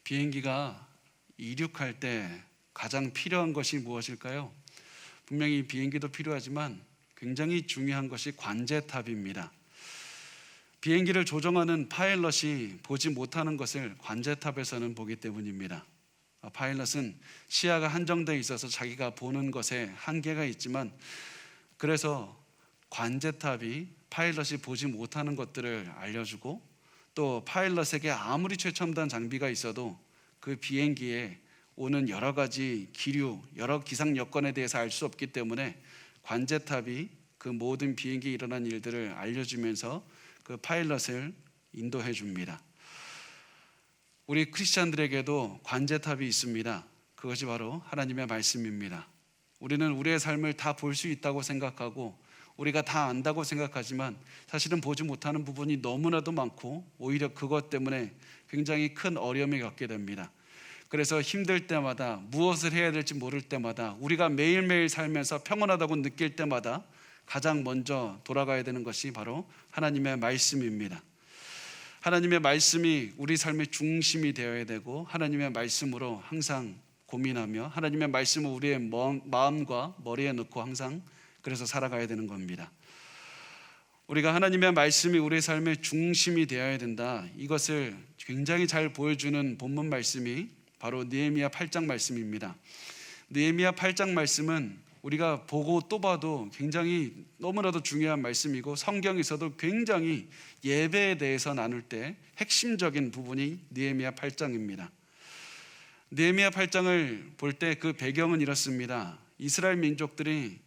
비행기가 이륙할 때 가장 필요한 것이 무엇일까요? 분명히 비행기도 필요하지만 굉장히 중요한 것이 관제탑입니다. 비행기를 조종하는 파일럿이 보지 못하는 것을 관제탑에서는 보기 때문입니다. 파일럿은 시야가 한정되어 있어서 자기가 보는 것에 한계가 있지만, 그래서 관제탑이 파일럿이 보지 못하는 것들을 알려주고, 또 파일럿에게 아무리 최첨단 장비가 있어도 그 비행기에 오는 여러 가지 기류, 여러 기상 여건에 대해서 알 수 없기 때문에 관제탑이 그 모든 비행기에 일어난 일들을 알려주면서 그 파일럿을 인도해 줍니다. 우리 크리스찬들에게도 관제탑이 있습니다. 그것이 바로 하나님의 말씀입니다. 우리는 우리의 삶을 다 볼 수 있다고 생각하고 우리가 다 안다고 생각하지만 사실은 보지 못하는 부분이 너무나도 많고 오히려 그것 때문에 굉장히 큰 어려움을 겪게 됩니다. 그래서 힘들 때마다, 무엇을 해야 될지 모를 때마다, 우리가 매일매일 살면서 평온하다고 느낄 때마다 가장 먼저 돌아가야 되는 것이 바로 하나님의 말씀입니다. 하나님의 말씀이 우리 삶의 중심이 되어야 되고, 하나님의 말씀으로 항상 고민하며 하나님의 말씀을 우리의 마음과 머리에 넣고 항상 그래서 살아가야 되는 겁니다. 우리가 하나님의 말씀이 우리의 삶의 중심이 되어야 된다, 이것을 굉장히 잘 보여주는 본문 말씀이 바로 느헤미야 8장 말씀입니다. 느헤미야 8장 말씀은 우리가 보고 또 봐도 굉장히 너무나도 중요한 말씀이고, 성경에서도 굉장히 예배에 대해서 나눌 때 핵심적인 부분이 느헤미야 8장입니다. 느헤미야 8장을 볼 때 그 배경은 이렇습니다. 이스라엘 민족들이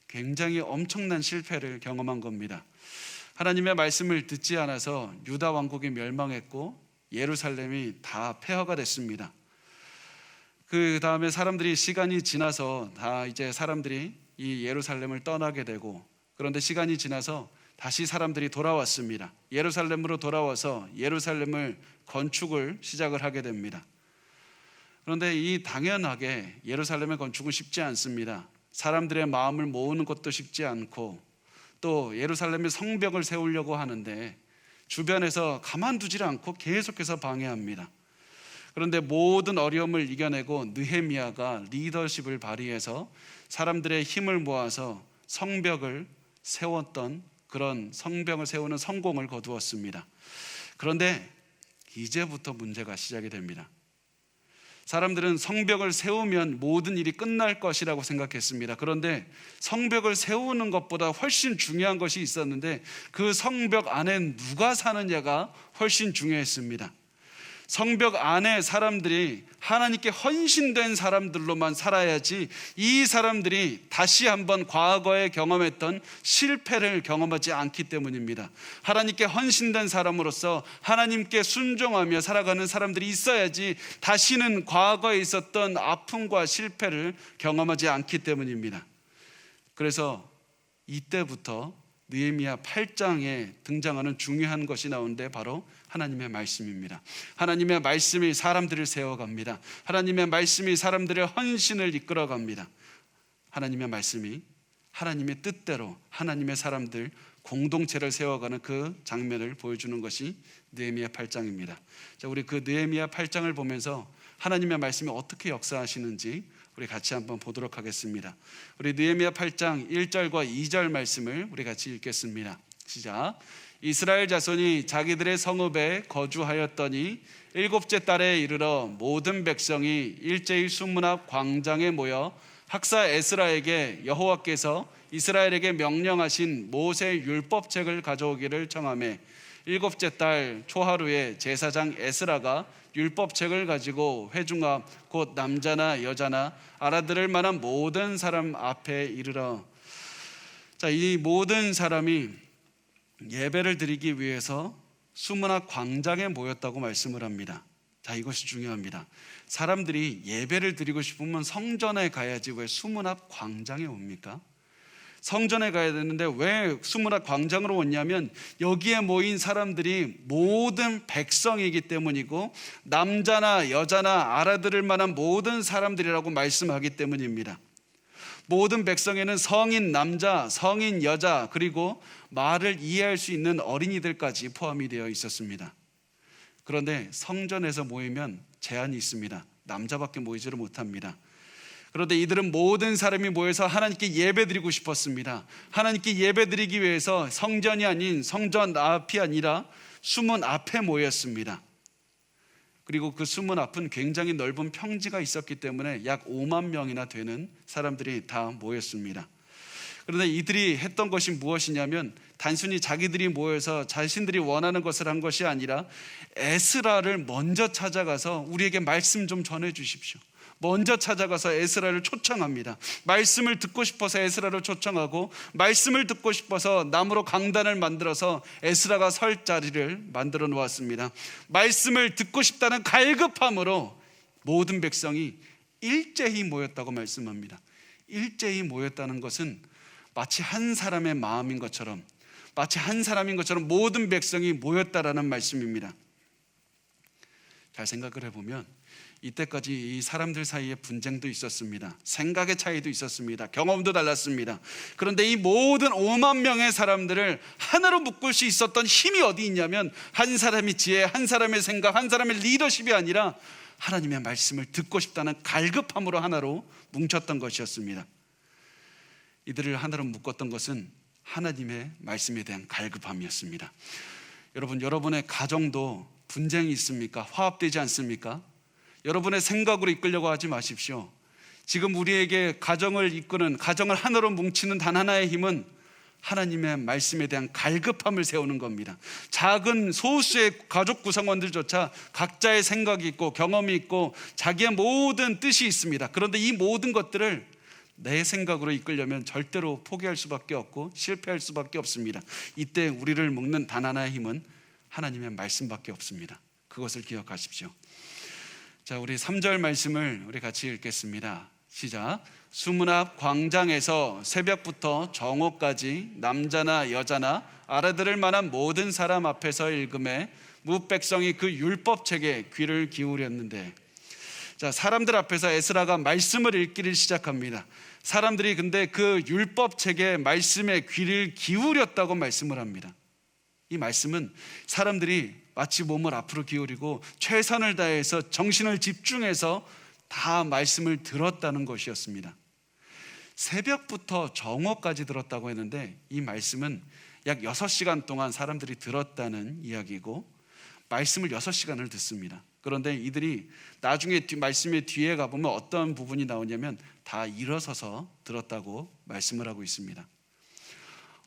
굉장히 엄청난 실패를 경험한 겁니다. 하나님의 말씀을 듣지 않아서 유다 왕국이 멸망했고 예루살렘이 다 폐허가 됐습니다. 그 다음에 사람들이 시간이 지나서 다 이제 사람들이 이 예루살렘을 떠나게 되고, 그런데 시간이 지나서 다시 사람들이 돌아왔습니다. 예루살렘으로 돌아와서 예루살렘을 건축을 시작을 하게 됩니다. 그런데 이 당연하게 예루살렘의 건축은 쉽지 않습니다. 사람들의 마음을 모으는 것도 쉽지 않고, 또 예루살렘의 성벽을 세우려고 하는데 주변에서 가만두질 않고 계속해서 방해합니다. 그런데 모든 어려움을 이겨내고 느헤미야가 리더십을 발휘해서 사람들의 힘을 모아서 성벽을 세웠던, 그런 성벽을 세우는 성공을 거두었습니다. 그런데 이제부터 문제가 시작이 됩니다. 사람들은 성벽을 세우면 모든 일이 끝날 것이라고 생각했습니다. 그런데 성벽을 세우는 것보다 훨씬 중요한 것이 있었는데, 그 성벽 안에 누가 사느냐가 훨씬 중요했습니다. 성벽 안에 사람들이 하나님께 헌신된 사람들로만 살아야지 이 사람들이 다시 한번 과거에 경험했던 실패를 경험하지 않기 때문입니다. 하나님께 헌신된 사람으로서 하나님께 순종하며 살아가는 사람들이 있어야지 다시는 과거에 있었던 아픔과 실패를 경험하지 않기 때문입니다. 그래서 이때부터 느헤미야 8장에 등장하는 중요한 것이 나오는데 바로 하나님의 말씀입니다. 하나님의 말씀이 사람들을 세워갑니다. 하나님의 말씀이 사람들의 헌신을 이끌어갑니다. 하나님의 말씀이 하나님의 뜻대로 하나님의 사람들 공동체를 세워가는 그 장면을 보여주는 것이 느헤미야 8장입니다. 자, 우리 그 느헤미야 8장을 보면서 하나님의 말씀이 어떻게 역사하시는지 우리 같이 한번 보도록 하겠습니다. 우리 느헤미야 8장 1절과 2절 말씀을 우리 같이 읽겠습니다. 시작. 이스라엘 자손이 자기들의 성읍에 거주하였더니 일곱째 달에 이르러 모든 백성이 일제히 수문 앞 광장에 모여 학사 에스라에게 여호와께서 이스라엘에게 명령하신 모세 율법책을 가져오기를 청하매, 일곱째 달 초하루에 제사장 에스라가 율법책을 가지고 회중 앞 곧 남자나 여자나 알아들을 만한 모든 사람 앞에 이르러. 자, 이 모든 사람이 예배를 드리기 위해서 수문 앞 광장에 모였다고 말씀을 합니다. 자, 이것이 중요합니다. 사람들이 예배를 드리고 싶으면 성전에 가야지 왜 수문 앞 광장에 옵니까? 성전에 가야 되는데 왜 수문 앞 광장으로 왔냐면 여기에 모인 사람들이 모든 백성이기 때문이고 남자나 여자나 알아들을 만한 모든 사람들이라고 말씀하기 때문입니다. 모든 백성에는 성인 남자, 성인 여자, 그리고 말을 이해할 수 있는 어린이들까지 포함이 되어 있었습니다. 그런데 성전에서 모이면 제한이 있습니다. 남자밖에 모이지를 못합니다. 그런데 이들은 모든 사람이 모여서 하나님께 예배드리고 싶었습니다. 하나님께 예배드리기 위해서 성전이 아닌 성전 앞이 아니라 수문 앞에 모였습니다. 그리고 그 수문 앞은 굉장히 넓은 평지가 있었기 때문에 약 5만 명이나 되는 사람들이 다 모였습니다. 그런데 이들이 했던 것이 무엇이냐면 단순히 자기들이 모여서 자신들이 원하는 것을 한 것이 아니라 에스라를 먼저 찾아가서 우리에게 말씀 좀 전해 주십시오. 먼저 찾아가서 에스라를 초청합니다. 말씀을 듣고 싶어서 에스라를 초청하고, 말씀을 듣고 싶어서 나무로 강단을 만들어서 에스라가 설 자리를 만들어 놓았습니다. 말씀을 듣고 싶다는 갈급함으로 모든 백성이 일제히 모였다고 말씀합니다. 일제히 모였다는 것은 마치 한 사람의 마음인 것처럼, 마치 한 사람인 것처럼 모든 백성이 모였다라는 말씀입니다. 잘 생각을 해보면 이때까지 이 사람들 사이에 분쟁도 있었습니다. 생각의 차이도 있었습니다. 경험도 달랐습니다. 그런데 이 모든 5만 명의 사람들을 하나로 묶을 수 있었던 힘이 어디 있냐면 한 사람의 지혜, 한 사람의 생각, 한 사람의 리더십이 아니라 하나님의 말씀을 듣고 싶다는 갈급함으로 하나로 뭉쳤던 것이었습니다. 이들을 하나로 묶었던 것은 하나님의 말씀에 대한 갈급함이었습니다. 여러분, 여러분의 가정도 분쟁이 있습니까? 화합되지 않습니까? 여러분의 생각으로 이끌려고 하지 마십시오. 지금 우리에게 가정을 이끄는, 가정을 하나로 뭉치는 단 하나의 힘은 하나님의 말씀에 대한 갈급함을 세우는 겁니다. 작은 소수의 가족 구성원들조차 각자의 생각이 있고 경험이 있고 자기의 모든 뜻이 있습니다. 그런데 이 모든 것들을 내 생각으로 이끌려면 절대로 포기할 수밖에 없고 실패할 수밖에 없습니다. 이때 우리를 묶는 단 하나의 힘은 하나님의 말씀밖에 없습니다. 그것을 기억하십시오. 자, 우리 3절 말씀을 우리 같이 읽겠습니다. 시작. 수문 앞 광장에서 새벽부터 정오까지 남자나 여자나 알아들을 만한 모든 사람 앞에서 읽음에 무백성이 그 율법책에 귀를 기울였는데, 자, 사람들 앞에서 에스라가 말씀을 읽기를 시작합니다. 사람들이 근데 그 율법책의 말씀에 귀를 기울였다고 말씀을 합니다. 이 말씀은 사람들이 마치 몸을 앞으로 기울이고 최선을 다해서 정신을 집중해서 다 말씀을 들었다는 것이었습니다. 새벽부터 정오까지 들었다고 했는데 이 말씀은 약 6시간 동안 사람들이 들었다는 이야기고, 말씀을 6시간을 듣습니다. 그런데 이들이 나중에 말씀의 뒤에 가보면 어떤 부분이 나오냐면 다 일어서서 들었다고 말씀을 하고 있습니다.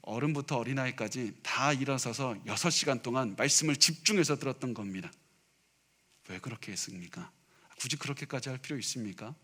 어른부터 어린아이까지 다 일어서서 6시간 동안 말씀을 집중해서 들었던 겁니다. 왜 그렇게 했습니까? 굳이 그렇게까지 할 필요 있습니까?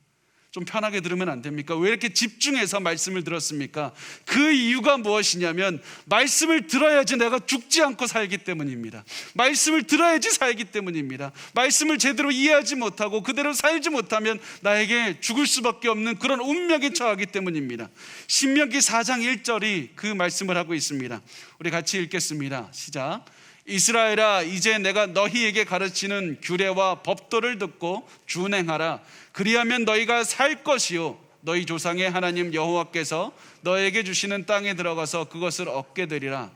좀 편하게 들으면 안 됩니까? 왜 이렇게 집중해서 말씀을 들었습니까? 그 이유가 무엇이냐면 말씀을 들어야지 내가 죽지 않고 살기 때문입니다. 말씀을 들어야지 살기 때문입니다. 말씀을 제대로 이해하지 못하고 그대로 살지 못하면 나에게 죽을 수밖에 없는 그런 운명에 처하기 때문입니다. 신명기 4장 1절이 그 말씀을 하고 있습니다. 우리 같이 읽겠습니다. 시작. 이스라엘아, 이제 내가 너희에게 가르치는 규례와 법도를 듣고 준행하라. 그리하면 너희가 살 것이요 너희 조상의 하나님 여호와께서 너에게 주시는 땅에 들어가서 그것을 얻게 되리라.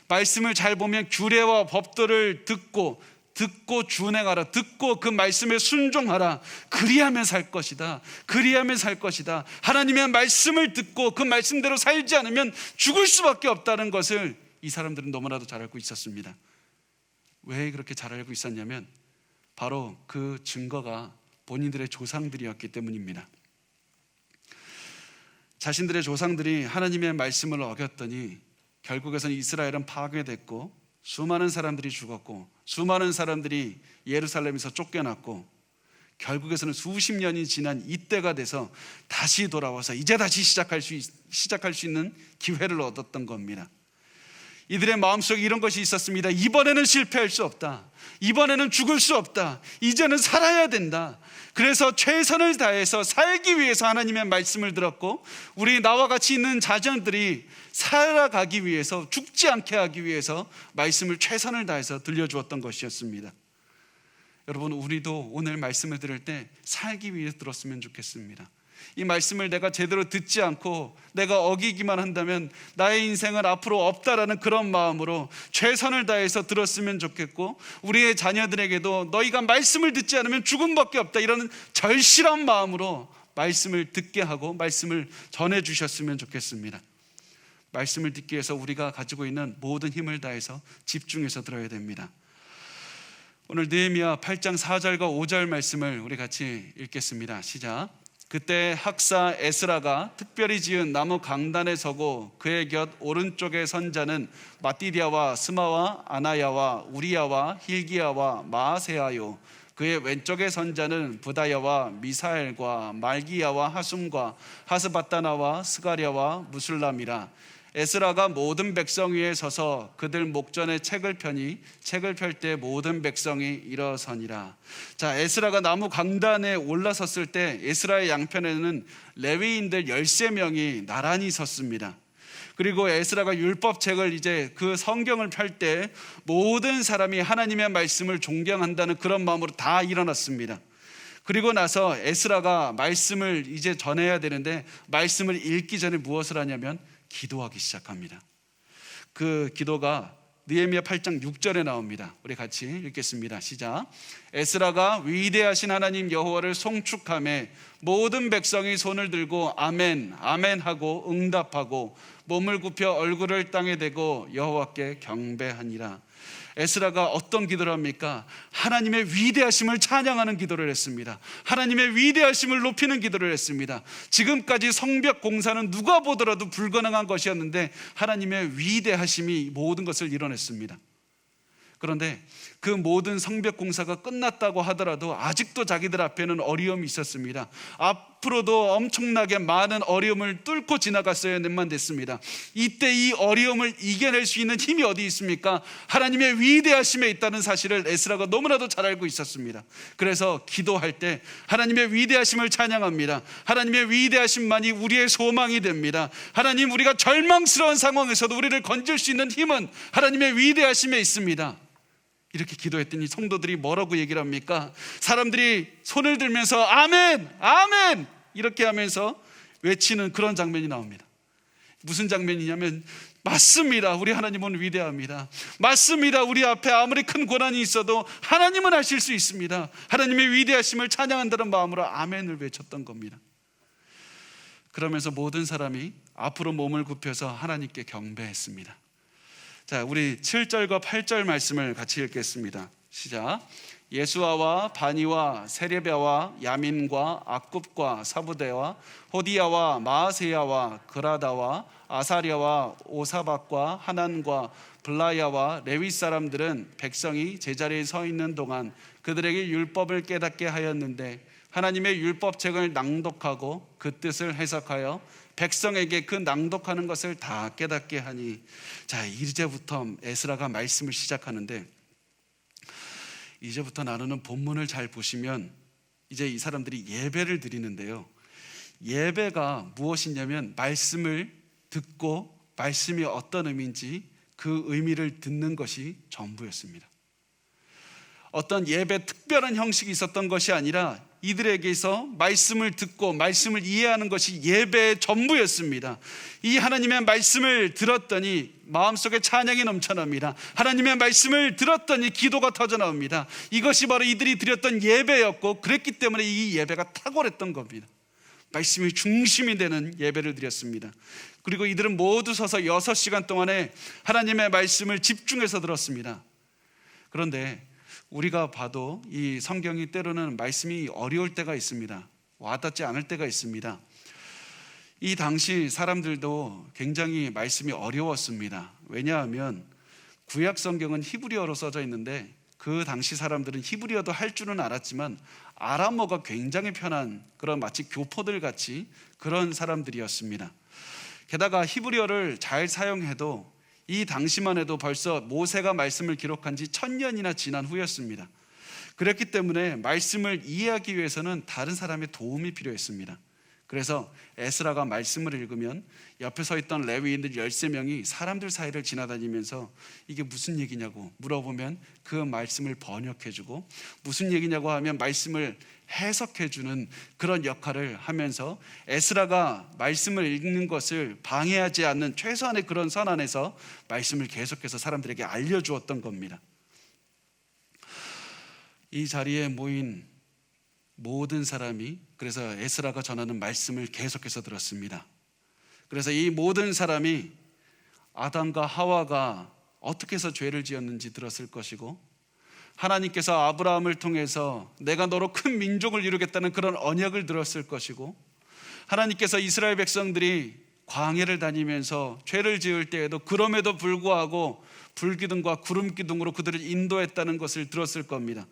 말씀을 잘 보면 규례와 법도를 듣고 준행하라. 듣고 그 말씀에 순종하라. 그리하면 살 것이다. 그리하면 살 것이다. 하나님의 말씀을 듣고 그 말씀대로 살지 않으면 죽을 수밖에 없다는 것을 이 사람들은 너무나도 잘 알고 있었습니다. 왜 그렇게 잘 알고 있었냐면 바로 그 증거가 본인들의 조상들이었기 때문입니다. 자신들의 조상들이 하나님의 말씀을 어겼더니 결국에서는 이스라엘은 파괴됐고 수많은 사람들이 죽었고 수많은 사람들이 예루살렘에서 쫓겨났고 결국에서는 수십 년이 지난 이때가 돼서 다시 돌아와서 이제 다시 시작할 수 있는 기회를 얻었던 겁니다. 이들의 마음속에 이런 것이 있었습니다. 이번에는 실패할 수 없다. 이번에는 죽을 수 없다. 이제는 살아야 된다. 그래서 최선을 다해서 살기 위해서 하나님의 말씀을 들었고, 우리 나와 같이 있는 자녀들이 살아가기 위해서, 죽지 않게 하기 위해서 말씀을 최선을 다해서 들려주었던 것이었습니다. 여러분, 우리도 오늘 말씀을 들을 때 살기 위해 들었으면 좋겠습니다. 이 말씀을 내가 제대로 듣지 않고 내가 어기기만 한다면 나의 인생은 앞으로 없다라는 그런 마음으로 최선을 다해서 들었으면 좋겠고, 우리의 자녀들에게도 너희가 말씀을 듣지 않으면 죽음밖에 없다, 이런 절실한 마음으로 말씀을 듣게 하고 말씀을 전해 주셨으면 좋겠습니다. 말씀을 듣기 위해서 우리가 가지고 있는 모든 힘을 다해서 집중해서 들어야 됩니다. 오늘 느헤미야 8장 4절과 5절 말씀을 우리 같이 읽겠습니다. 시작. 그때 학사 에스라가 특별히 지은 나무 강단에 서고 그의 곁 오른쪽에 선 자는 마띠디아와 스마와 아나야와 우리야와 힐기야와 마아세야요, 그의 왼쪽에 선 자는 부다야와 미사엘과 말기야와 하숨과 하스바다나와 스가랴와 무술람이라. 에스라가 모든 백성 위에 서서 그들 목전에 책을 펴니 책을 펼 때 모든 백성이 일어서니라. 자, 에스라가 나무 강단에 올라섰을 때 에스라의 양편에는 레위인들 13명이 나란히 섰습니다. 그리고 에스라가 율법책을 이제 그 성경을 펼 때 모든 사람이 하나님의 말씀을 존경한다는 그런 마음으로 다 일어났습니다. 그리고 나서 에스라가 말씀을 이제 전해야 되는데 말씀을 읽기 전에 무엇을 하냐면 기도하기 시작합니다. 그 기도가 느헤미야 8장 6절에 나옵니다. 우리 같이 읽겠습니다. 시작. 에스라가 위대하신 하나님 여호와를 송축하며 모든 백성이 손을 들고 아멘 아멘 하고 응답하고 몸을 굽혀 얼굴을 땅에 대고 여호와께 경배하니라. 에스라가 어떤 기도를 합니까? 하나님의 위대하심을 찬양하는 기도를 했습니다. 하나님의 위대하심을 높이는 기도를 했습니다. 지금까지 성벽 공사는 누가 보더라도 불가능한 것이었는데 하나님의 위대하심이 모든 것을 이뤄냈습니다. 그런데 그 모든 성벽 공사가 끝났다고 하더라도 아직도 자기들 앞에는 어려움이 있었습니다. 앞으로도 엄청나게 많은 어려움을 뚫고 지나갔어야만 됐습니다. 이때 이 어려움을 이겨낼 수 있는 힘이 어디 있습니까? 하나님의 위대하심에 있다는 사실을 에스라가 너무나도 잘 알고 있었습니다. 그래서 기도할 때 하나님의 위대하심을 찬양합니다. 하나님의 위대하심만이 우리의 소망이 됩니다. 하나님, 우리가 절망스러운 상황에서도 우리를 건질 수 있는 힘은 하나님의 위대하심에 있습니다. 이렇게 기도했더니 성도들이 뭐라고 얘기를 합니까? 사람들이 손을 들면서 아멘 아멘 이렇게 하면서 외치는 그런 장면이 나옵니다. 무슨 장면이냐면, 맞습니다, 우리 하나님은 위대합니다. 맞습니다, 우리 앞에 아무리 큰 고난이 있어도 하나님은 하실 수 있습니다. 하나님의 위대하심을 찬양한다는 마음으로 아멘을 외쳤던 겁니다. 그러면서 모든 사람이 앞으로 몸을 굽혀서 하나님께 경배했습니다. 자, 우리 7절과 8절 말씀을 같이 읽겠습니다. 시작. 예수아와 바니와 세레비아와 야민과 악굽과 사부대와 호디야와 마아세야와 그라다와 아사랴와 오사박과 하난과 블라야와 레위 사람들은 백성이 제자리에 서 있는 동안 그들에게 율법을 깨닫게 하였는데 하나님의 율법책을 낭독하고 그 뜻을 해석하여 백성에게 그 낭독하는 것을 다 깨닫게 하니. 자, 이제부터 에스라가 말씀을 시작하는데, 이제부터 나누는 본문을 잘 보시면 이제 이 사람들이 예배를 드리는데요, 예배가 무엇이냐면 말씀을 듣고 말씀이 어떤 의미인지 그 의미를 듣는 것이 전부였습니다. 어떤 예배 특별한 형식이 있었던 것이 아니라 이들에게서 말씀을 듣고 말씀을 이해하는 것이 예배의 전부였습니다. 이 하나님의 말씀을 들었더니 마음속에 찬양이 넘쳐납니다. 하나님의 말씀을 들었더니 기도가 터져나옵니다. 이것이 바로 이들이 드렸던 예배였고, 그랬기 때문에 이 예배가 탁월했던 겁니다. 말씀이 중심이 되는 예배를 드렸습니다. 그리고 이들은 모두 서서 6시간 동안에 하나님의 말씀을 집중해서 들었습니다. 그런데 우리가 봐도 이 성경이 때로는 말씀이 어려울 때가 있습니다. 와닿지 않을 때가 있습니다. 이 당시 사람들도 굉장히 말씀이 어려웠습니다. 왜냐하면 구약 성경은 히브리어로 써져 있는데 그 당시 사람들은 히브리어도 할 줄은 알았지만 아람어가 굉장히 편한 그런 마치 교포들 같이 그런 사람들이었습니다. 게다가 히브리어를 잘 사용해도 이 당시만 해도 벌써 모세가 말씀을 기록한 지 1000년이나 지난 후였습니다. 그렇기 때문에 말씀을 이해하기 위해서는 다른 사람의 도움이 필요했습니다. 그래서 에스라가 말씀을 읽으면 옆에 서 있던 레위인들 13명이 사람들 사이를 지나다니면서 이게 무슨 얘기냐고 물어보면 그 말씀을 번역해주고, 무슨 얘기냐고 하면 말씀을 해석해주는 그런 역할을 하면서 에스라가 말씀을 읽는 것을 방해하지 않는 최소한의 그런 선 안에서 말씀을 계속해서 사람들에게 알려주었던 겁니다. 이 자리에 모인 모든 사람이 그래서 에스라가 전하는 말씀을 계속해서 들었습니다. 그래서 이 모든 사람이 아담과 하와가 어떻게 해서 죄를 지었는지 들었을 것이고, 하나님께서 아브라함을 통해서 내가 너로 큰 민족을 이루겠다는 그런 언약을 들었을 것이고, 하나님께서 이스라엘 백성들이 광야를 다니면서 죄를 지을 때에도 그럼에도 불구하고 불기둥과 구름기둥으로 그들을 인도했다는 것을 들었을 겁니다.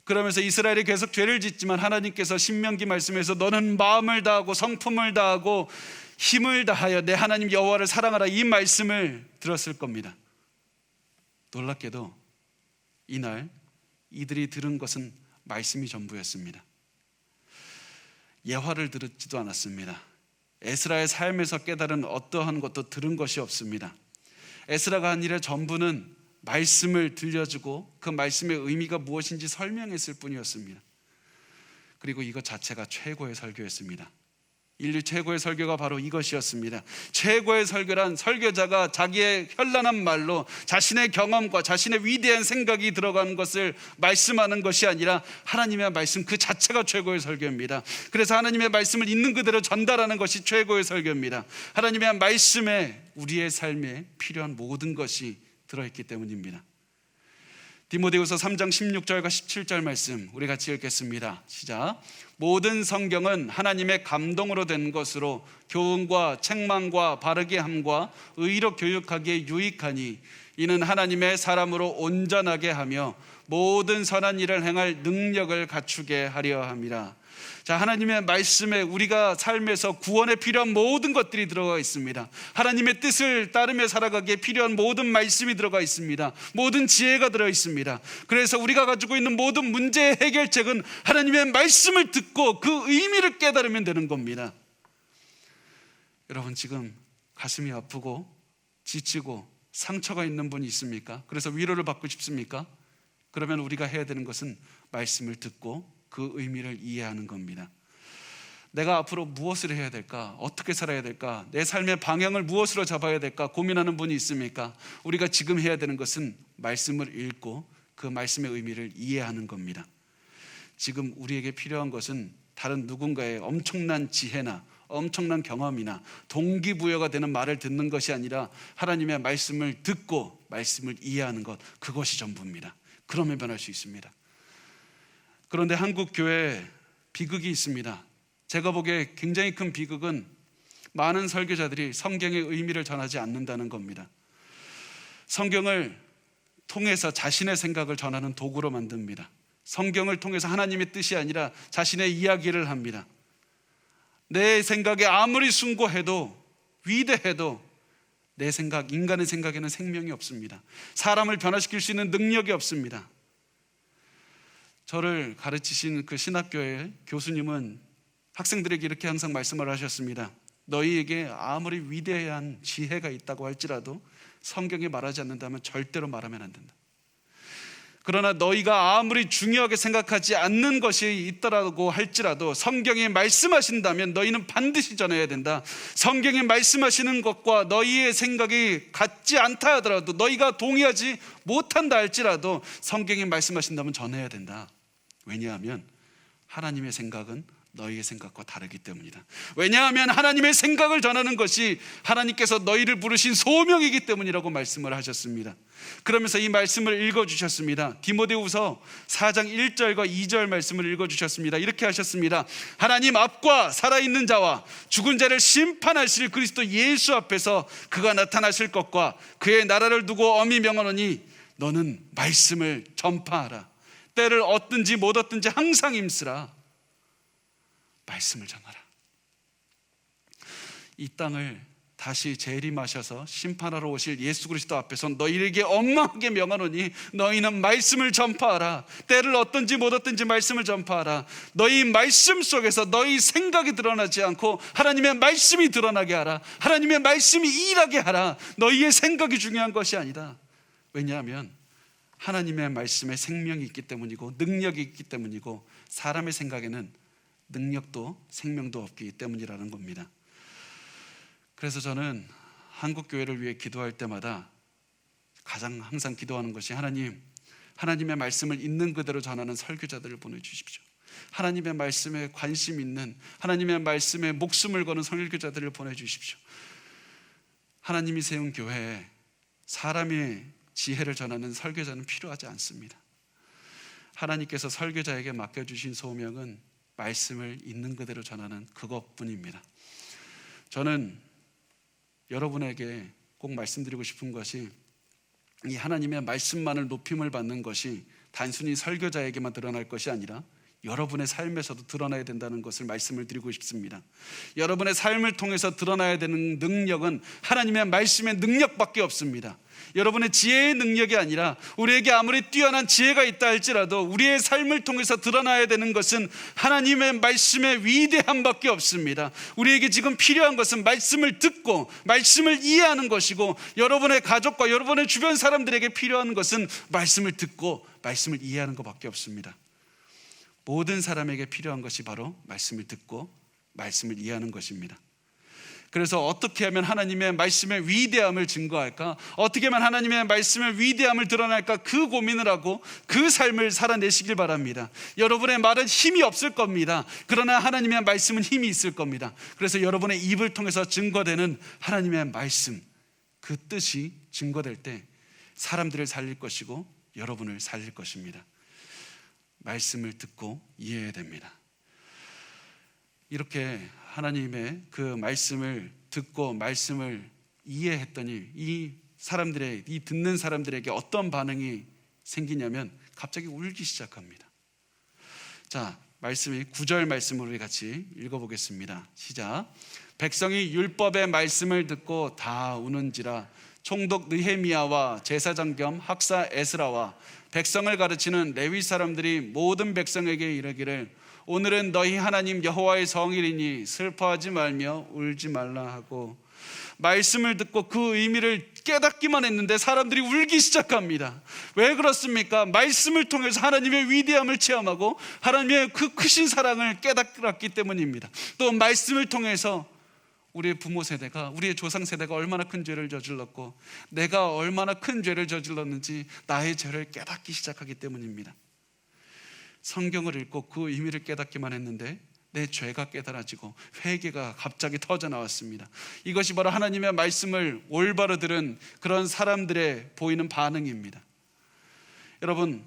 그러면서 이스라엘이 계속 죄를 짓지만 하나님께서 신명기 말씀에서 너는 마음을 다하고 성품을 다하고 힘을 다하여 내 하나님 여호와를 사랑하라, 이 말씀을 들었을 겁니다. 놀랍게도 이날 이들이 들은 것은 말씀이 전부였습니다. 예화를 들었지도 않았습니다. 에스라의 삶에서 깨달은 어떠한 것도 들은 것이 없습니다. 에스라가 한 일의 전부는 말씀을 들려주고 그 말씀의 의미가 무엇인지 설명했을 뿐이었습니다. 그리고 이것 자체가 최고의 설교였습니다. 인류 최고의 설교가 바로 이것이었습니다. 최고의 설교란 설교자가 자기의 현란한 말로 자신의 경험과 자신의 위대한 생각이 들어가는 것을 말씀하는 것이 아니라 하나님의 말씀 그 자체가 최고의 설교입니다. 그래서 하나님의 말씀을 있는 그대로 전달하는 것이 최고의 설교입니다. 하나님의 말씀에 우리의 삶에 필요한 모든 것이 들어있기 때문입니다. 디모데후서 3장 16절과 17절 말씀 우리 같이 읽겠습니다. 시작. 모든 성경은 하나님의 감동으로 된 것으로 교훈과 책망과 바르게 함과 의로 교육하기에 유익하니 이는 하나님의 사람으로 온전하게 하며 모든 선한 일을 행할 능력을 갖추게 하려 함이라. 자, 하나님의 말씀에 우리가 삶에서 구원에 필요한 모든 것들이 들어가 있습니다. 하나님의 뜻을 따르며 살아가기에 필요한 모든 말씀이 들어가 있습니다. 모든 지혜가 들어 있습니다. 그래서 우리가 가지고 있는 모든 문제의 해결책은 하나님의 말씀을 듣고 그 의미를 깨달으면 되는 겁니다. 여러분, 지금 가슴이 아프고 지치고 상처가 있는 분이 있습니까? 그래서 위로를 받고 싶습니까? 그러면 우리가 해야 되는 것은 말씀을 듣고 그 의미를 이해하는 겁니다. 내가 앞으로 무엇을 해야 될까? 어떻게 살아야 될까? 내 삶의 방향을 무엇으로 잡아야 될까? 고민하는 분이 있습니까? 우리가 지금 해야 되는 것은 말씀을 읽고 그 말씀의 의미를 이해하는 겁니다. 지금 우리에게 필요한 것은 다른 누군가의 엄청난 지혜나 엄청난 경험이나 동기부여가 되는 말을 듣는 것이 아니라 하나님의 말씀을 듣고 말씀을 이해하는 것, 그것이 전부입니다. 그러면 변할 수 있습니다. 그런데 한국 교회에 비극이 있습니다. 제가 보기에 굉장히 큰 비극은 많은 설교자들이 성경의 의미를 전하지 않는다는 겁니다. 성경을 통해서 자신의 생각을 전하는 도구로 만듭니다. 성경을 통해서 하나님의 뜻이 아니라 자신의 이야기를 합니다. 내 생각에 아무리 숭고해도 위대해도 내 생각, 인간의 생각에는 생명이 없습니다. 사람을 변화시킬 수 있는 능력이 없습니다. 저를 가르치신 그 신학교의 교수님은 학생들에게 이렇게 항상 말씀을 하셨습니다. 너희에게 아무리 위대한 지혜가 있다고 할지라도 성경에 말하지 않는다면 절대로 말하면 안 된다. 그러나 너희가 아무리 중요하게 생각하지 않는 것이 있더라고 할지라도 성경에 말씀하신다면 너희는 반드시 전해야 된다. 성경에 말씀하시는 것과 너희의 생각이 같지 않다 하더라도, 너희가 동의하지 못한다 할지라도 성경에 말씀하신다면 전해야 된다. 왜냐하면 하나님의 생각은 너희의 생각과 다르기 때문이다. 왜냐하면 하나님의 생각을 전하는 것이 하나님께서 너희를 부르신 소명이기 때문이라고 말씀을 하셨습니다. 그러면서 이 말씀을 읽어주셨습니다. 디모데후서 4장 1절과 2절 말씀을 읽어주셨습니다. 이렇게 하셨습니다. 하나님 앞과 살아있는 자와 죽은 자를 심판하실 그리스도 예수 앞에서 그가 나타나실 것과 그의 나라를 두고 엄히 명하노니 너는 말씀을 전파하라. 때를 얻든지 못 얻든지 항상 힘쓰라. 말씀을 전하라. 이 땅을 다시 재림하셔서 심판하러 오실 예수 그리스도 앞에서 너희에게 엄하게 명하노니 너희는 말씀을 전파하라. 때를 얻든지 못 얻든지 말씀을 전파하라. 너희 말씀 속에서 너희 생각이 드러나지 않고 하나님의 말씀이 드러나게 하라. 하나님의 말씀이 일하게 하라. 너희의 생각이 중요한 것이 아니다. 왜냐하면 하나님의 말씀에 생명이 있기 때문이고 능력이 있기 때문이고, 사람의 생각에는 능력도 생명도 없기 때문이라는 겁니다. 그래서 저는 한국교회를 위해 기도할 때마다 가장 항상 기도하는 것이, 하나님의 말씀을 있는 그대로 전하는 설교자들을 보내주십시오. 하나님의 말씀에 관심 있는, 하나님의 말씀에 목숨을 거는 설교자들을 보내주십시오. 하나님이 세운 교회에 사람의 지혜를 전하는 설교자는 필요하지 않습니다. 하나님께서 설교자에게 맡겨주신 소명은 말씀을 있는 그대로 전하는 그것뿐입니다. 저는 여러분에게 꼭 말씀드리고 싶은 것이, 이 하나님의 말씀만을 높임을 받는 것이 단순히 설교자에게만 드러날 것이 아니라 여러분의 삶에서도 드러나야 된다는 것을 말씀을 드리고 싶습니다. 여러분의 삶을 통해서 드러나야 되는 능력은 하나님의 말씀의 능력밖에 없습니다. 여러분의 지혜의 능력이 아니라, 우리에게 아무리 뛰어난 지혜가 있다 할지라도 우리의 삶을 통해서 드러나야 되는 것은 하나님의 말씀의 위대함밖에 없습니다. 우리에게 지금 필요한 것은 말씀을 듣고 말씀을 이해하는 것이고, 여러분의 가족과 여러분의 주변 사람들에게 필요한 것은 말씀을 듣고 말씀을 이해하는 것밖에 없습니다. 모든 사람에게 필요한 것이 바로 말씀을 듣고 말씀을 이해하는 것입니다. 그래서 어떻게 하면 하나님의 말씀의 위대함을 증거할까? 어떻게 하면 하나님의 말씀의 위대함을 드러날까? 그 고민을 하고 그 삶을 살아내시길 바랍니다. 여러분의 말은 힘이 없을 겁니다. 그러나 하나님의 말씀은 힘이 있을 겁니다. 그래서 여러분의 입을 통해서 증거되는 하나님의 말씀, 그 뜻이 증거될 때 사람들을 살릴 것이고 여러분을 살릴 것입니다. 말씀을 듣고 이해해야 됩니다. 이렇게 하나님의 그 말씀을 듣고 말씀을 이해했더니 이 듣는 사람들에게 어떤 반응이 생기냐면 갑자기 울기 시작합니다. 자, 말씀이 9절 말씀으로 우리 같이 읽어보겠습니다. 시작. 백성이 율법의 말씀을 듣고 다 우는지라. 총독 느헤미야와 제사장 겸 학사 에스라와 백성을 가르치는 레위 사람들이 모든 백성에게 이르기를, 오늘은 너희 하나님 여호와의 성일이니 슬퍼하지 말며 울지 말라 하고, 말씀을 듣고 그 의미를 깨닫기만 했는데 사람들이 울기 시작합니다. 왜 그렇습니까? 말씀을 통해서 하나님의 위대함을 체험하고 하나님의 그 크신 사랑을 깨닫기 때문입니다. 또 말씀을 통해서 우리의 부모 세대가, 우리의 조상 세대가 얼마나 큰 죄를 저질렀고 내가 얼마나 큰 죄를 저질렀는지 나의 죄를 깨닫기 시작하기 때문입니다. 성경을 읽고 그 의미를 깨닫기만 했는데 내 죄가 깨달아지고 회개가 갑자기 터져 나왔습니다. 이것이 바로 하나님의 말씀을 올바로 들은 그런 사람들의 보이는 반응입니다. 여러분,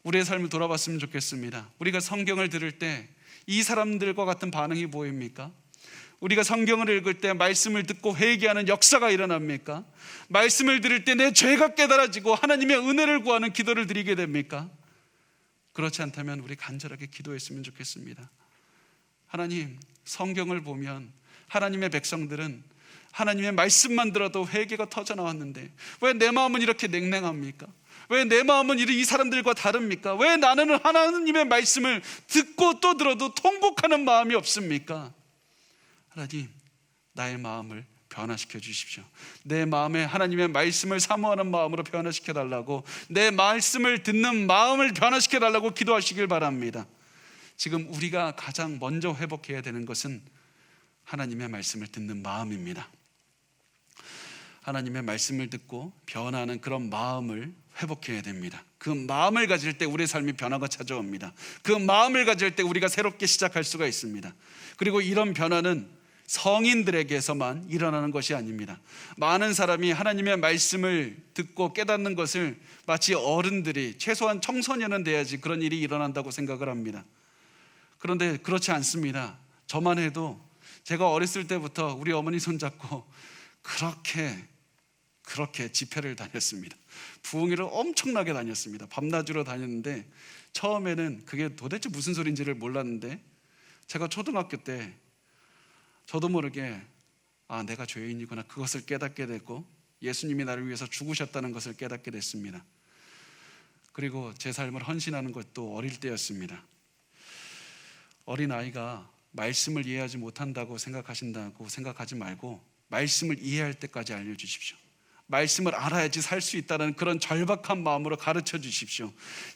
우리의 삶을 돌아봤으면 좋겠습니다. 우리가 성경을 들을 때 이 사람들과 같은 반응이 보입니까? 우리가 성경을 읽을 때 말씀을 듣고 회개하는 역사가 일어납니까? 말씀을 들을 때 내 죄가 깨달아지고 하나님의 은혜를 구하는 기도를 드리게 됩니까? 그렇지 않다면 우리 간절하게 기도했으면 좋겠습니다. 하나님, 성경을 보면 하나님의 백성들은 하나님의 말씀만 들어도 회개가 터져 나왔는데 왜 내 마음은 이렇게 냉랭합니까? 왜 내 마음은 이 사람들과 다릅니까? 왜 나는 하나님의 말씀을 듣고 또 들어도 통곡하는 마음이 없습니까? 하나님, 나의 마음을 변화시켜 주십시오. 내 마음에 하나님의 말씀을 사모하는 마음으로 변화시켜 달라고, 내 말씀을 듣는 마음을 변화시켜 달라고 기도하시길 바랍니다. 지금 우리가 가장 먼저 회복해야 되는 것은 하나님의 말씀을 듣는 마음입니다. 하나님의 말씀을 듣고 변화하는 그런 마음을 회복해야 됩니다. 그 마음을 가질 때 우리의 삶이 변화가 찾아옵니다. 그 마음을 가질 때 우리가 새롭게 시작할 수가 있습니다. 그리고 이런 변화는 성인들에게서만 일어나는 것이 아닙니다. 많은 사람이 하나님의 말씀을 듣고 깨닫는 것을 마치 어른들이, 최소한 청소년은 돼야지 그런 일이 일어난다고 생각을 합니다. 그런데 그렇지 않습니다. 저만 해도 제가 어렸을 때부터 우리 어머니 손잡고 그렇게 집회를 다녔습니다. 부흥회를 엄청나게 다녔습니다. 밤낮으로 다녔는데 처음에는 그게 도대체 무슨 소리인지를 몰랐는데 제가 초등학교 때 저도 모르게 내가 죄인이구나, 그것을 깨닫게 됐고 예수님이 나를 위해서 죽으셨다는 것을 깨닫게 됐습니다. 그리고 제 삶을 헌신하는 것도 어릴 때였습니다. 어린아이가 말씀을 이해하지 못한다고 생각하지 말고 말씀을 이해할 때까지 알려주십시오. 말씀을 알아야지 살 수 있다는 그런 절박한 마음으로 가르쳐 주십시오.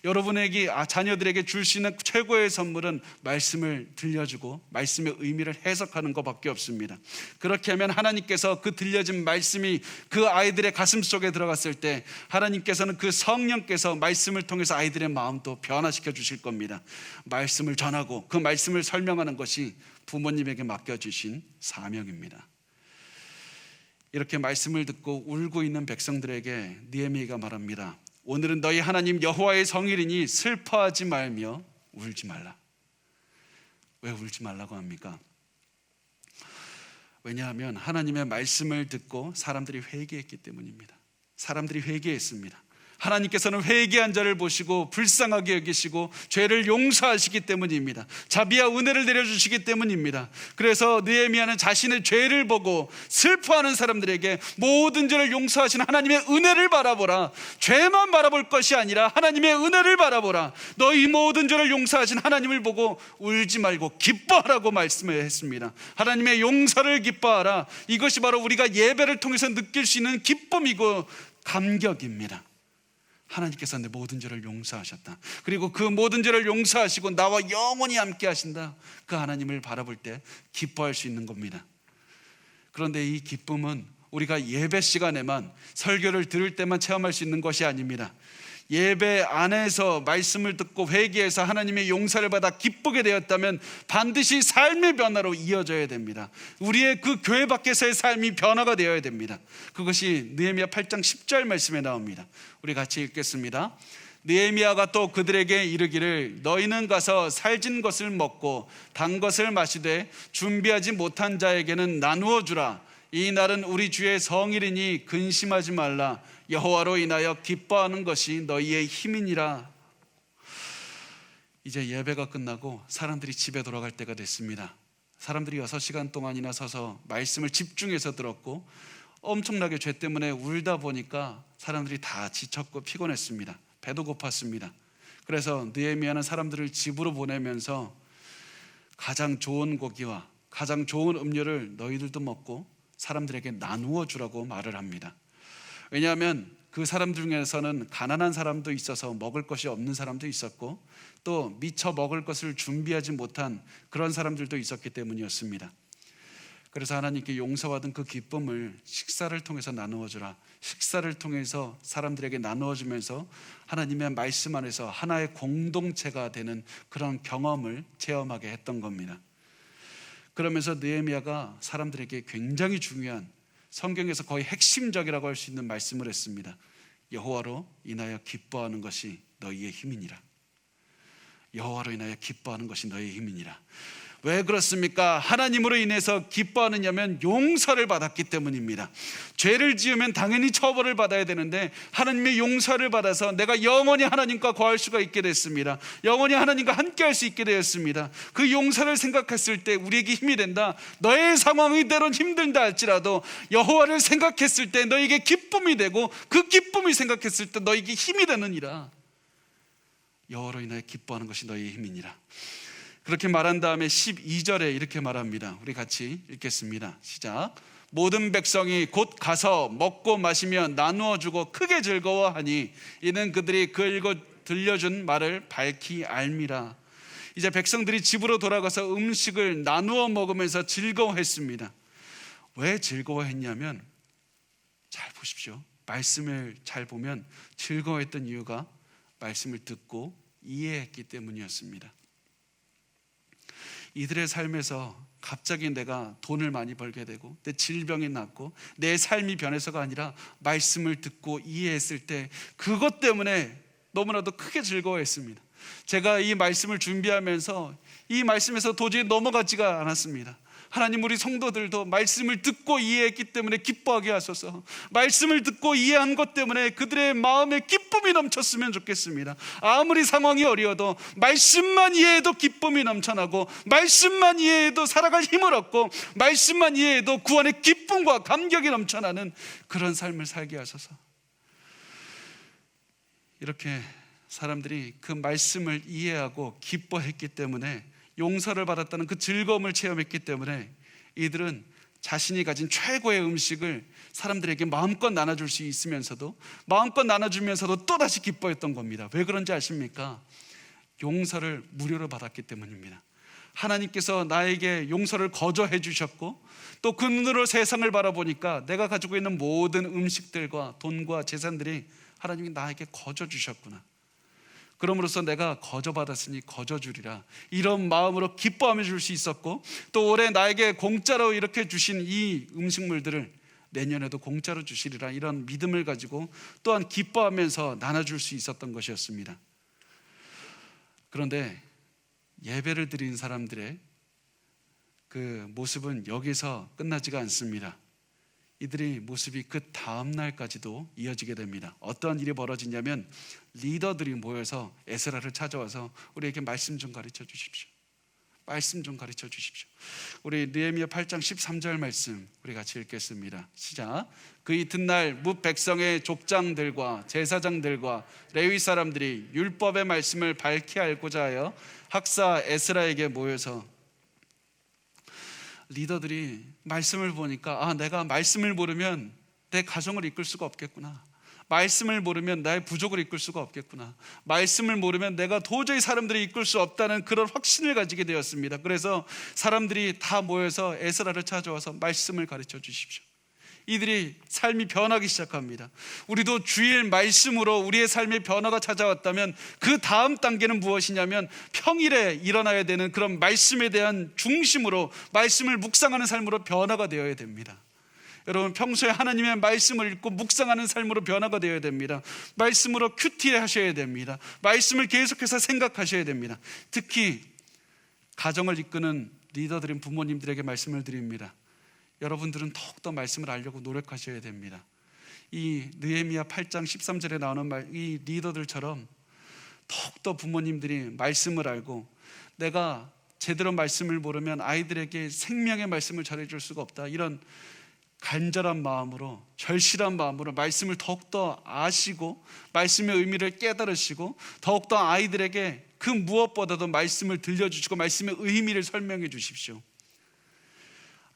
여러분에게 자녀들에게 줄 수 있는 최고의 선물은 말씀을 들려주고 말씀의 의미를 해석하는 것밖에 없습니다. 그렇게 하면 하나님께서 그 들려진 말씀이 그 아이들의 가슴 속에 들어갔을 때 하나님께서는 그 성령께서 말씀을 통해서 아이들의 마음도 변화시켜 주실 겁니다. 말씀을 전하고 그 말씀을 설명하는 것이 부모님에게 맡겨주신 사명입니다. 이렇게 말씀을 듣고 울고 있는 백성들에게 느헤미야가 말합니다. 오늘은 너희 하나님 여호와의 성일이니 슬퍼하지 말며 울지 말라. 왜 울지 말라고 합니까? 왜냐하면 하나님의 말씀을 듣고 사람들이 회개했기 때문입니다. 사람들이 회개했습니다. 하나님께서는 회개한 자를 보시고 불쌍하게 여기시고 죄를 용서하시기 때문입니다. 자비와 은혜를 내려주시기 때문입니다. 그래서 느헤미야는 자신의 죄를 보고 슬퍼하는 사람들에게 모든 죄를 용서하시는 하나님의 은혜를 바라보라. 죄만 바라볼 것이 아니라 하나님의 은혜를 바라보라. 너희 모든 죄를 용서하신 하나님을 보고 울지 말고 기뻐하라고 말씀했습니다. 하나님의 용서를 기뻐하라. 이것이 바로 우리가 예배를 통해서 느낄 수 있는 기쁨이고 감격입니다. 하나님께서 내 모든 죄를 용서하셨다. 그리고 그 모든 죄를 용서하시고 나와 영원히 함께 하신다. 그 하나님을 바라볼 때 기뻐할 수 있는 겁니다. 그런데 이 기쁨은 우리가 예배 시간에만, 설교를 들을 때만 체험할 수 있는 것이 아닙니다. 예배 안에서 말씀을 듣고 회개해서 하나님의 용서를 받아 기쁘게 되었다면 반드시 삶의 변화로 이어져야 됩니다. 우리의 그 교회 밖에서의 삶이 변화가 되어야 됩니다. 그것이 느헤미야 8장 10절 말씀에 나옵니다. 우리 같이 읽겠습니다. 느헤미야가 또 그들에게 이르기를 너희는 가서 살진 것을 먹고 단 것을 마시되 준비하지 못한 자에게는 나누어 주라. 이 날은 우리 주의 성일이니 근심하지 말라. 여호와로 인하여 기뻐하는 것이 너희의 힘이니라. 이제 예배가 끝나고 사람들이 집에 돌아갈 때가 됐습니다. 사람들이 6시간 동안이나 서서 말씀을 집중해서 들었고 엄청나게 죄 때문에 울다 보니까 사람들이 다 지쳤고 피곤했습니다. 배도 고팠습니다. 그래서 느헤미야는 사람들을 집으로 보내면서 가장 좋은 고기와 가장 좋은 음료를 너희들도 먹고 사람들에게 나누어 주라고 말을 합니다. 왜냐하면 그 사람들 중에서는 가난한 사람도 있어서 먹을 것이 없는 사람도 있었고 또 미처 먹을 것을 준비하지 못한 그런 사람들도 있었기 때문이었습니다. 그래서 하나님께 용서받은 그 기쁨을 식사를 통해서 나누어 주라. 식사를 통해서 사람들에게 나누어 주면서 하나님의 말씀 안에서 하나의 공동체가 되는 그런 경험을 체험하게 했던 겁니다. 그러면서 느헤미야가 사람들에게 굉장히 중요한, 성경에서 거의 핵심적이라고 할 수 있는 말씀을 했습니다. 여호와로 인하여 기뻐하는 것이 너희의 힘이니라. 여호와로 인하여 기뻐하는 것이 너희의 힘이니라. 왜 그렇습니까? 하나님으로 인해서 기뻐하느냐면 용서를 받았기 때문입니다. 죄를 지으면 당연히 처벌을 받아야 되는데 하나님의 용서를 받아서 내가 영원히 하나님과 거할 수가 있게 됐습니다. 영원히 하나님과 함께 할 수 있게 되었습니다. 그 용서를 생각했을 때 우리에게 힘이 된다. 너의 상황이 때론 힘들다 할지라도 여호와를 생각했을 때 너에게 기쁨이 되고 그 기쁨을 생각했을 때 너에게 힘이 되느니라. 여호와로 인하여 기뻐하는 것이 너희의 힘이니라. 그렇게 말한 다음에 12절에 이렇게 말합니다. 우리 같이 읽겠습니다. 시작. 모든 백성이 곧 가서 먹고 마시며 나누어 주고 크게 즐거워하니 이는 그들이 그 읽어 들려준 말을 밝히 알미라. 이제 백성들이 집으로 돌아가서 음식을 나누어 먹으면서 즐거워했습니다. 왜 즐거워했냐면, 잘 보십시오. 말씀을 잘 보면 즐거워했던 이유가 말씀을 듣고 이해했기 때문이었습니다. 이들의 삶에서 갑자기 내가 돈을 많이 벌게 되고 내 질병이 낫고 내 삶이 변해서가 아니라 말씀을 듣고 이해했을 때 그것 때문에 너무나도 크게 즐거워했습니다. 제가 이 말씀을 준비하면서 이 말씀에서 도저히 넘어가지가 않았습니다. 하나님, 우리 성도들도 말씀을 듣고 이해했기 때문에 기뻐하게 하소서. 말씀을 듣고 이해한 것 때문에 그들의 마음에 기쁨이 넘쳤으면 좋겠습니다. 아무리 상황이 어려워도 말씀만 이해해도 기쁨이 넘쳐나고, 말씀만 이해해도 살아갈 힘을 얻고, 말씀만 이해해도 구원의 기쁨과 감격이 넘쳐나는 그런 삶을 살게 하소서. 이렇게 사람들이 그 말씀을 이해하고 기뻐했기 때문에, 용서를 받았다는 그 즐거움을 체험했기 때문에 이들은 자신이 가진 최고의 음식을 사람들에게 마음껏 나눠줄 수 있으면서도, 마음껏 나눠주면서도 또다시 기뻐했던 겁니다. 왜 그런지 아십니까? 용서를 무료로 받았기 때문입니다. 하나님께서 나에게 용서를 거저해 주셨고, 또 그 눈으로 세상을 바라보니까 내가 가지고 있는 모든 음식들과 돈과 재산들이 하나님이 나에게 거저 주셨구나, 그럼으로써 내가 거저 받았으니 거저 주리라, 이런 마음으로 기뻐하며 줄 수 있었고, 또 올해 나에게 공짜로 이렇게 주신 이 음식물들을 내년에도 공짜로 주시리라, 이런 믿음을 가지고 또한 기뻐하면서 나눠줄 수 있었던 것이었습니다. 그런데 예배를 드린 사람들의 그 모습은 여기서 끝나지가 않습니다. 이들의 모습이 그 다음 날까지도 이어지게 됩니다. 어떤 일이 벌어지냐면, 리더들이 모여서 에스라를 찾아와서 우리에게 말씀 좀 가르쳐 주십시오, 말씀 좀 가르쳐 주십시오. 우리 느헤미야 8장 13절 말씀 우리 같이 읽겠습니다. 시작. 그 이튿날 뭇 백성의 족장들과 제사장들과 레위 사람들이 율법의 말씀을 밝히 알고자 하여 학사 에스라에게 모여서, 리더들이 말씀을 보니까 내가 말씀을 모르면 내 가정을 이끌 수가 없겠구나, 말씀을 모르면 나의 부족을 이끌 수가 없겠구나, 말씀을 모르면 내가 도저히 사람들이 이끌 수 없다는 그런 확신을 가지게 되었습니다. 그래서 사람들이 다 모여서 에스라를 찾아와서 말씀을 가르쳐 주십시오. 이들이 삶이 변하기 시작합니다. 우리도 주일 말씀으로 우리의 삶의 변화가 찾아왔다면 그 다음 단계는 무엇이냐면, 평일에 일어나야 되는 그런 말씀에 대한 중심으로 말씀을 묵상하는 삶으로 변화가 되어야 됩니다. 여러분, 평소에 하나님의 말씀을 읽고 묵상하는 삶으로 변화가 되어야 됩니다. 말씀으로 큐티 하셔야 됩니다. 말씀을 계속해서 생각하셔야 됩니다. 특히 가정을 이끄는 리더들인 부모님들에게 말씀을 드립니다. 여러분들은 더욱더 말씀을 알려고 노력하셔야 됩니다. 이 느헤미야 8장 13절에 나오는 이 리더들처럼 더욱더 부모님들이 말씀을 알고, 내가 제대로 말씀을 모르면 아이들에게 생명의 말씀을 전해줄 수가 없다, 이런 간절한 마음으로, 절실한 마음으로 말씀을 더욱더 아시고 말씀의 의미를 깨달으시고, 더욱더 아이들에게 그 무엇보다도 말씀을 들려주시고 말씀의 의미를 설명해 주십시오.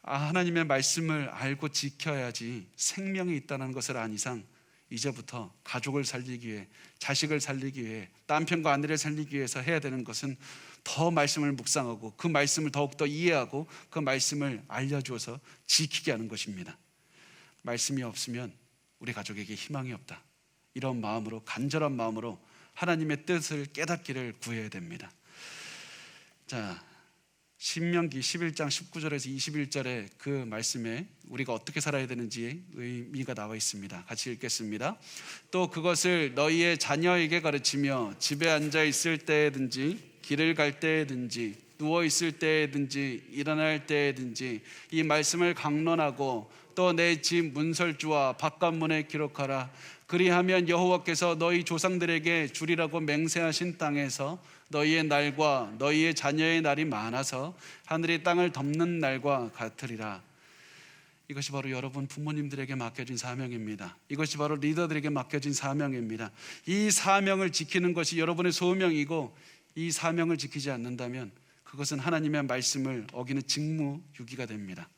하나님의 말씀을 알고 지켜야지 생명이 있다는 것을 안 이상, 이제부터 가족을 살리기 위해, 자식을 살리기 위해, 남편과 아내를 살리기 위해서 해야 되는 것은 더 말씀을 묵상하고 그 말씀을 더욱더 이해하고 그 말씀을 알려주어서 지키게 하는 것입니다. 말씀이 없으면 우리 가족에게 희망이 없다, 이런 마음으로, 간절한 마음으로 하나님의 뜻을 깨닫기를 구해야 됩니다. 자, 신명기 11장 19절에서 21절에 그 말씀에 우리가 어떻게 살아야 되는지 의미가 나와 있습니다. 같이 읽겠습니다. 또 그것을 너희의 자녀에게 가르치며 집에 앉아 있을 때든지 길을 갈 때든지 누워 있을 때든지 일어날 때든지 이 말씀을 강론하고 또 내 집 문설주와 바깥문에 기록하라. 그리하면 여호와께서 너희 조상들에게 주리라고 맹세하신 땅에서 너희의 날과 너희의 자녀의 날이 많아서 하늘이 땅을 덮는 날과 같으리라. 이것이 바로 여러분 부모님들에게 맡겨진 사명입니다. 이것이 바로 리더들에게 맡겨진 사명입니다. 이 사명을 지키는 것이 여러분의 소명이고, 이 사명을 지키지 않는다면 그것은 하나님의 말씀을 어기는 직무유기가 됩니다.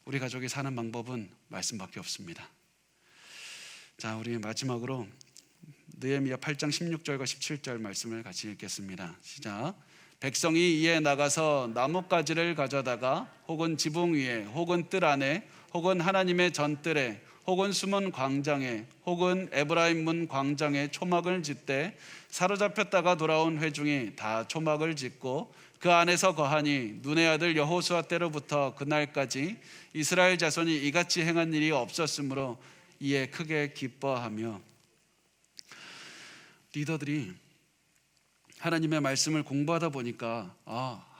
우리 가족이 사는 방법은 말씀밖에 없습니다. 자, 우리 마지막으로 느헤미야 8장 16절과 17절 말씀을 같이 읽겠습니다. 시작. 백성이 이에 나가서 나뭇가지를 가져다가 혹은 지붕 위에 혹은 뜰 안에 혹은 하나님의 전뜰에 혹은 숨은 광장에 혹은 에브라임 문 광장에 초막을 짓되 사로잡혔다가 돌아온 회중이 다 초막을 짓고 그 안에서 거하니 눈의 아들 여호수아 때로부터 그날까지 이스라엘 자손이 이같이 행한 일이 없었으므로 이에 크게 기뻐하며. 리더들이 하나님의 말씀을 공부하다 보니까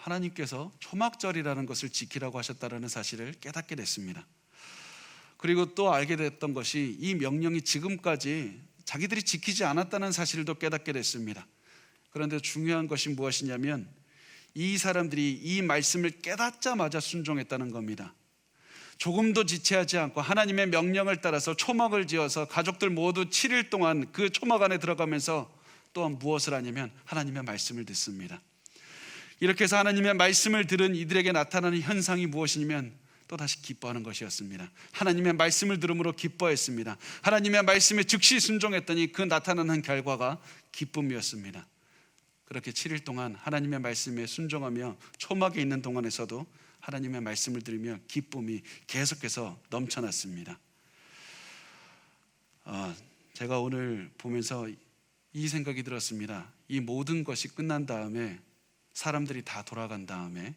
하나님께서 초막절이라는 것을 지키라고 하셨다는 사실을 깨닫게 됐습니다. 그리고 또 알게 됐던 것이 이 명령이 지금까지 자기들이 지키지 않았다는 사실도 깨닫게 됐습니다. 그런데 중요한 것이 무엇이냐면 이 사람들이 이 말씀을 깨닫자마자 순종했다는 겁니다. 조금도 지체하지 않고 하나님의 명령을 따라서 초막을 지어서 가족들 모두 7일 동안 그 초막 안에 들어가면서 또한 무엇을 하냐면 하나님의 말씀을 듣습니다. 이렇게 해서 하나님의 말씀을 들은 이들에게 나타나는 현상이 무엇이냐면 또다시 기뻐하는 것이었습니다. 하나님의 말씀을 들음으로 기뻐했습니다. 하나님의 말씀에 즉시 순종했더니 그 나타나는 결과가 기쁨이었습니다. 그렇게 7일 동안 하나님의 말씀에 순종하며 초막에 있는 동안에서도 하나님의 말씀을 들으며 기쁨이 계속해서 넘쳐났습니다. 제가 오늘 보면서 이 생각이 들었습니다. 이 모든 것이 끝난 다음에 사람들이 다 돌아간 다음에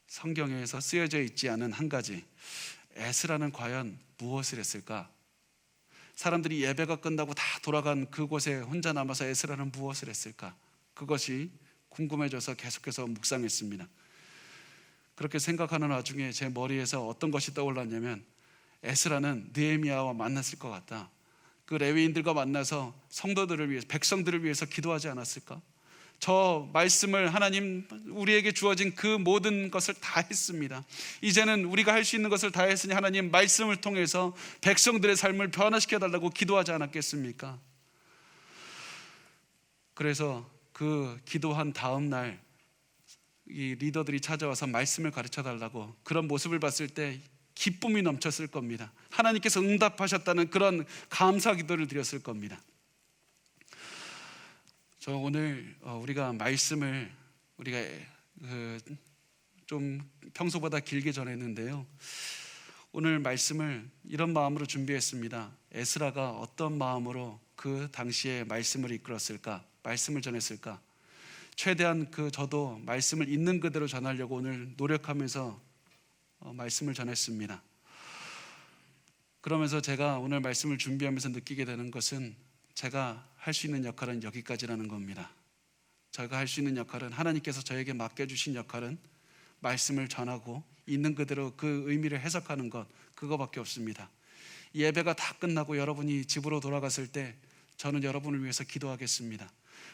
성경에서 쓰여져 있지 않은 한 가지, 에스라는 과연 무엇을 했을까? 사람들이 예배가 끝나고 다 돌아간 그곳에 혼자 남아서 에스라는 무엇을 했을까? 그것이 궁금해져서 계속해서 묵상했습니다. 그렇게 생각하는 와중에 제 머리에서 어떤 것이 떠올랐냐면 에스라는 느헤미야와 만났을 것 같다. 그 레위인들과 만나서 성도들을 위해서, 백성들을 위해서 기도하지 않았을까? 저 말씀을 하나님 우리에게 주어진 그 모든 것을 다 했습니다. 이제는 우리가 할 수 있는 것을 다 했으니 하나님 말씀을 통해서 백성들의 삶을 변화시켜 달라고 기도하지 않았겠습니까? 그래서 그 기도한 다음 날 이 리더들이 찾아와서 말씀을 가르쳐 달라고, 그런 모습을 봤을 때 기쁨이 넘쳤을 겁니다. 하나님께서 응답하셨다는 그런 감사 기도를 드렸을 겁니다. 저 오늘 우리가 말씀을 우리가 좀 평소보다 길게 전했는데요, 오늘 말씀을 이런 마음으로 준비했습니다. 에스라가 어떤 마음으로 그 당시에 말씀을 이끌었을까, 말씀을 전했을까. 최대한 저도 말씀을 있는 그대로 전하려고 오늘 노력하면서 말씀을 전했습니다. 그러면서 제가 오늘 말씀을 준비하면서 느끼게 되는 것은 제가 할 수 있는 역할은 여기까지라는 겁니다. 제가 할 수 있는 역할은, 하나님께서 저에게 맡겨주신 역할은 말씀을 전하고 있는 그대로 그 의미를 해석하는 것, 그거밖에 없습니다. 예배가 다 끝나고 여러분이 집으로 돌아갔을 때 저는 여러분을 위해서 기도하겠습니다.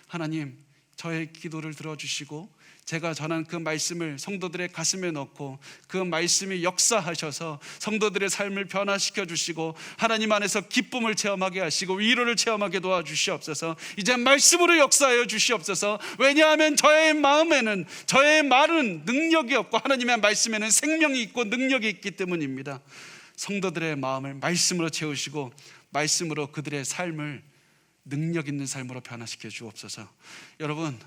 하나님, 저의 기도를 들어주시고 제가 전한 그 말씀을 성도들의 가슴에 넣고 그 말씀이 역사하셔서 성도들의 삶을 변화시켜 주시고 하나님 안에서 기쁨을 체험하게 하시고 위로를 체험하게 도와주시옵소서. 이제 말씀으로 역사하여 주시옵소서. 왜냐하면 저의 마음에는, 저의 말은 능력이 없고 하나님의 말씀에는 생명이 있고 능력이 있기 때문입니다. 성도들의 마음을 말씀으로 채우시고 말씀으로 그들의 삶을 능력 있는 삶으로 변화시켜 주옵소서. 여러분,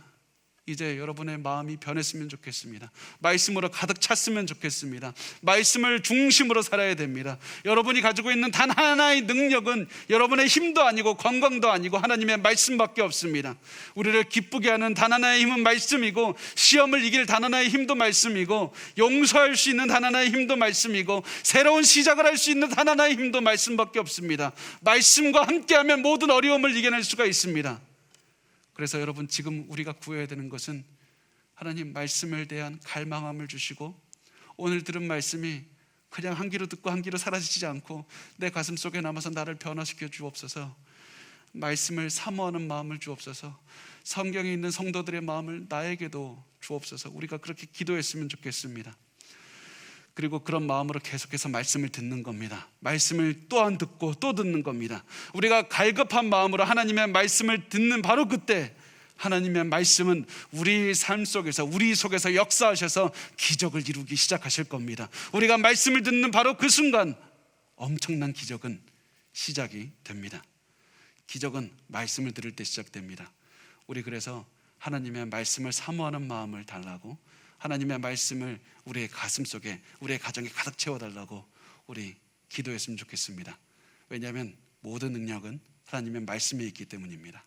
이제 여러분의 마음이 변했으면 좋겠습니다. 말씀으로 가득 찼으면 좋겠습니다. 말씀을 중심으로 살아야 됩니다. 여러분이 가지고 있는 단 하나의 능력은 여러분의 힘도 아니고 건강도 아니고 하나님의 말씀밖에 없습니다. 우리를 기쁘게 하는 단 하나의 힘은 말씀이고, 시험을 이길 단 하나의 힘도 말씀이고, 용서할 수 있는 단 하나의 힘도 말씀이고, 새로운 시작을 할 수 있는 단 하나의 힘도 말씀밖에 없습니다. 말씀과 함께하면 모든 어려움을 이겨낼 수가 있습니다. 그래서 여러분, 지금 우리가 구해야 되는 것은 하나님 말씀에 대한 갈망함을 주시고, 오늘 들은 말씀이 그냥 한 귀로 듣고 한 귀로 사라지지 않고 내 가슴 속에 남아서 나를 변화시켜 주옵소서. 말씀을 사모하는 마음을 주옵소서. 성경에 있는 성도들의 마음을 나에게도 주옵소서. 우리가 그렇게 기도했으면 좋겠습니다. 그리고 그런 마음으로 계속해서 말씀을 듣는 겁니다. 말씀을 또한 듣고 또 듣는 겁니다. 우리가 갈급한 마음으로 하나님의 말씀을 듣는 바로 그때 하나님의 말씀은 우리 삶 속에서, 우리 속에서 역사하셔서 기적을 이루기 시작하실 겁니다. 우리가 말씀을 듣는 바로 그 순간 엄청난 기적은 시작이 됩니다. 기적은 말씀을 들을 때 시작됩니다. 우리 그래서 하나님의 말씀을 사모하는 마음을 달라고, 하나님의 말씀을 우리의 가슴 속에, 우리의 가정에 가득 채워달라고 우리 기도했으면 좋겠습니다. 왜냐하면 모든 능력은 하나님의 말씀에 있기 때문입니다.